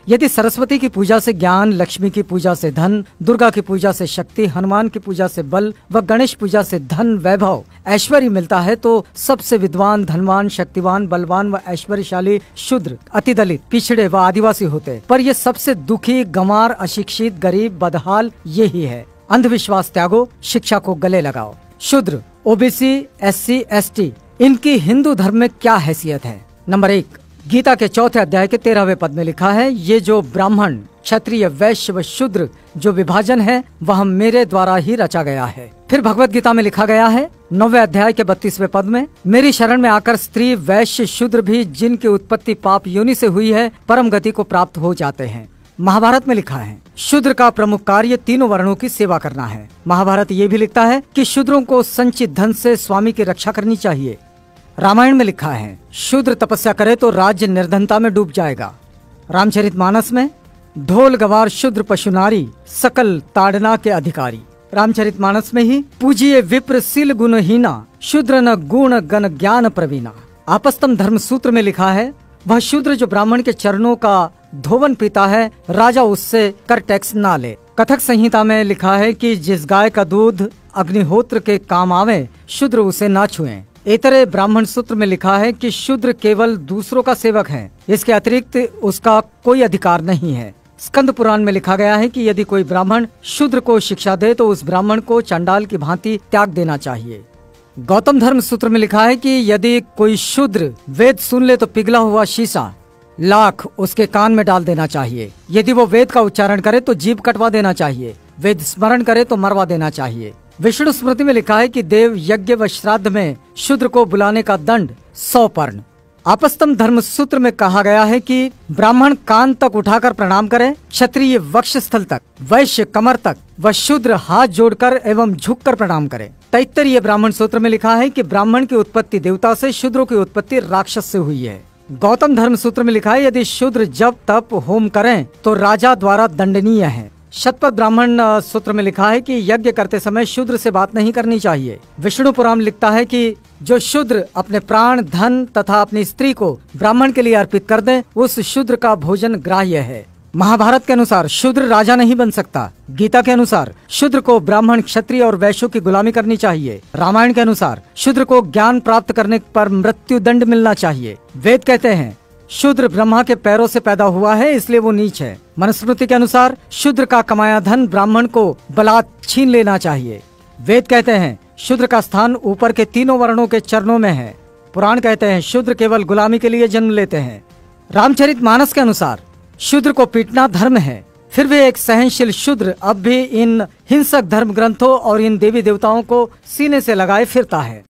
यदि सरस्वती की पूजा से ज्ञान, लक्ष्मी की पूजा से धन, दुर्गा की पूजा से शक्ति, हनुमान की पूजा से बल व गणेश पूजा से धन, वैभव, ऐश्वर्य मिलता है तो सबसे विद्वान, धनवान, शक्तिवान, बलवान व ऐश्वर्यशाली शूद्र, अति दलित, पिछड़े व आदिवासी होते। पर ये सबसे दुखी, गंवार, अशिक्षित, गरीब, बदहाल यही है। अंधविश्वास त्यागो, शिक्षा को गले लगाओ। शूद्र, ओबीसी, एससी, एसटी, इनकी हिंदू धर्म में क्या हैसियत है? नंबर 1, गीता के 4थे अध्याय के 13वें पद में लिखा है, ये जो ब्राह्मण, क्षत्रिय, वैश्य व शूद्र जो विभाजन है वह मेरे द्वारा ही रचा गया है। फिर भगवत गीता में लिखा गया है 9वें अध्याय के 32वें पद में, मेरी शरण में आकर स्त्री, वैश्य, शूद्र भी जिनकी उत्पत्ति पाप योनि से हुई है परम गति को प्राप्त हो जाते हैं। महाभारत में लिखा है शूद्र का प्रमुख कार्य तीनों वर्णों की सेवा करना है। महाभारत ये भी लिखता है कि शूद्रों को संचित धन से स्वामी की रक्षा करनी चाहिए। रामायण में लिखा है शूद्र तपस्या करे तो राज्य निर्धनता में डूब जाएगा। रामचरितमानस में ढोल गवार शूद्र पशु नारी सकल ताड़ना के अधिकारी। रामचरितमानस में ही पूजिए विप्र सील गुणहीना शूद्र न गुण गण ज्ञान प्रवीणा। आपस्तम धर्म सूत्र में लिखा है वह शूद्र जो ब्राह्मण के चरणों का धोवन पीता है राजा उससे कर टैक्स ना ले। कथक संहिता में लिखा है कि जिस गाय का दूध अग्निहोत्र के काम आवे शूद्र उसे ना छुएं। इतरे ब्राह्मण सूत्र में लिखा है कि शूद्र केवल दूसरों का सेवक है, इसके अतिरिक्त उसका कोई अधिकार नहीं है। स्कंद पुराण में लिखा गया है कि यदि कोई ब्राह्मण शूद्र को शिक्षा दे तो उस ब्राह्मण को चंडाल की भांति त्याग देना चाहिए। गौतम धर्म सूत्र में लिखा है कि यदि कोई शूद्र वेद सुन ले तो पिघला हुआ शीशा लाख उसके कान में डाल देना चाहिए। यदि वो वेद का उच्चारण करे तो जीभ कटवा देना चाहिए, वेद स्मरण करे तो मरवा देना चाहिए। विष्णु स्मृति में लिखा है कि देव यज्ञ व श्राद्ध में शूद्र को बुलाने का दंड 100 पर्ण। आपस्तम धर्म सूत्र में कहा गया है कि ब्राह्मण कान तक उठाकर प्रणाम करे, क्षत्रिय वक्षस्थल तक, वैश्य कमर तक व शूद्र हाथ जोड़कर एवं झुककर प्रणाम करे। तैत्तरीय ब्राह्मण सूत्र में लिखा है कि ब्राह्मण की उत्पत्ति देवता से, शूद्रों की उत्पत्ति राक्षस से हुई है। गौतम धर्म सूत्र में लिखा है यदि शूद्र जप तप होम करें तो राजा द्वारा दंडनीय है। शतपथ ब्राह्मण सूत्र में लिखा है कि यज्ञ करते समय शूद्र से बात नहीं करनी चाहिए। विष्णु पुराण लिखता है कि जो शूद्र अपने प्राण, धन तथा अपनी स्त्री को ब्राह्मण के लिए अर्पित कर दे उस शूद्र का भोजन ग्राह्य है। महाभारत के अनुसार शूद्र राजा नहीं बन सकता। गीता के अनुसार शूद्र को ब्राह्मण, क्षत्रिय और वैश्यों की गुलामी करनी चाहिए। रामायण के अनुसार शूद्र को ज्ञान प्राप्त करने पर मृत्यु दंड मिलना चाहिए। वेद कहते हैं शूद्र ब्रह्मा के पैरों से पैदा हुआ है इसलिए वो नीच है। मनुस्मृति के अनुसार शूद्र का कमाया धन ब्राह्मण को बलात् छीन लेना चाहिए। वेद कहते हैं शूद्र का स्थान ऊपर के तीनों वर्णों के चरणों में है। पुराण कहते हैं शूद्र केवल गुलामी के लिए जन्म लेते हैं। रामचरितमानस के अनुसार शूद्र को पीटना धर्म है, फिर भी एक सहनशील शूद्र अब भी इन हिंसक धर्म ग्रंथों और इन देवी देवताओं को सीने से लगाए फिरता है।